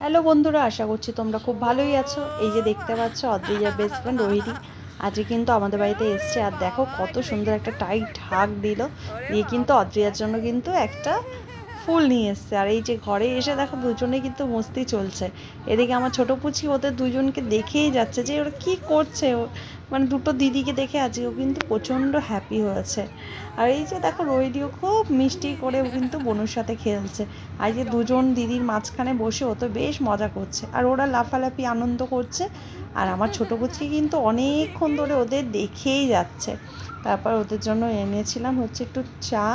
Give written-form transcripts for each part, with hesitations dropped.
Hello বন্ধুরা, আশা করছি তোমরা খুব ভালোই আছো। এই যে দেখতে পাচ্ছ অদ্রিজার বেস্ট ফ্রেন্ড রোহিণী আজকে কিন্তু আমাদের বাড়িতে এসছে। আর দেখো কত সুন্দর একটা টাইট হাগ দিল, দিয়ে কিন্তু অদ্রিজার জন্য কিন্তু একটা ফুল নিয়ে এসছে। আর এই যে ঘরে এসে দেখো দুজনে কিন্তু মস্তি চলছে। এদিকে আমার ছোট পুচি ওদের দুজনকে দেখেই যাচ্ছে যে ওরা কি করছে। মানে দুটো দিদিকে দেখে আজকেও কিন্তু প্রচণ্ড হ্যাপি হয়েছে। আর এই যে দেখো রোহিণীও খুব মিষ্টি করেও কিন্তু বনুর সাথে খেলছে। আর যে দুজন দিদির মাঝখানে বসে ও তো বেশ মজা করছে, আর ওরা লাফালাফি আনন্দ করছে। আর আমার ছোটো পুচকি কিন্তু অনেকক্ষণ ধরে ওদের দেখেই যাচ্ছে। তারপর ওদের জন্য এনেছিলাম হচ্ছে একটু চা,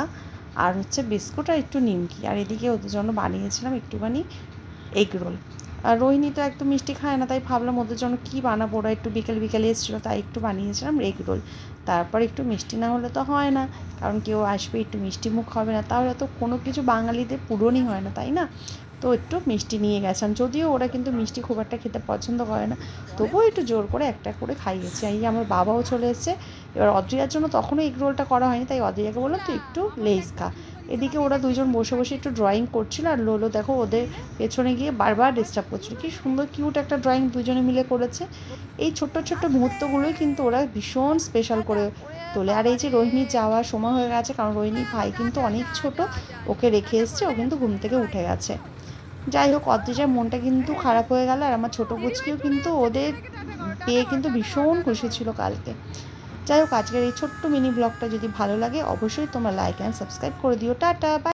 আর হচ্ছে বিস্কুট, আর একটু নিমকি। আর এদিকে ওদের জন্য বানিয়েছিলাম একটুখানি এগ রোল। আর রোহিণী তো একটু মিষ্টি খায় না, তাই ভাবলাম ওদের জন্য কী বানাবো, ওরা একটু বিকেল বিকেলে এসেছিলো, তাই একটু বানিয়েছিলাম এগ রোল। তারপর একটু মিষ্টি না হলে তো হয় না, কারণ কেউ আসবে একটু মিষ্টি মুখ হবে না, তাহলে তো কোনো কিছু বাঙালিদের পূরণই হয় না, তাই না? তো একটু মিষ্টি নিয়ে গেছিলাম, যদিও ওরা কিন্তু মিষ্টি খুব একটা খেতে পছন্দ করে না, তবুও একটু জোর করে একটা করে খাইয়েছি। এই আমার বাবাও চলে এসেছে। এবার অদ্রিয়ার জন্য তখনও এগ রোলটা করা হয়নি, তাই অদ্রিয়াকে বললাম তুই একটু লেস খা। এদিকে ওরা দুজন বসে বসে একটু ড্রয়িং করছিল, আর লোলো দেখো ওদের পেছনে গিয়ে বারবার ডিস্টার্ব করছিল। কি সুন্দর কিউট একটা ড্রয়িং দুজনে মিলে করেছে। এই ছোট্ট ছোট্ট মুহূর্তগুলোই কিন্তু ওরা ভীষণ স্পেশাল করে তোলে। আর এই যে রোহিণীর যাওয়ার সময় হয়ে গেছে, কারণ রোহিণীর ভাই কিন্তু অনেক ছোট, ওকে রেখে এসছে, ও কিন্তু ঘুম থেকে উঠে গেছে। যাই হোক, অদ্রিজার মনটা কিন্তু খারাপ হয়ে গেল, আর আমার ছোটো পুচকিও কিন্তু ওদের পেয়ে কিন্তু ভীষণ খুশি ছিল কালকে। যাই হোক, আজকের এই ছোট্ট মিনি ব্লগটা যদি ভালো লাগে অবশ্যই তোমরা লাইক অ্যান্ড সাবস্ক্রাইব করে দিও। Tata, by.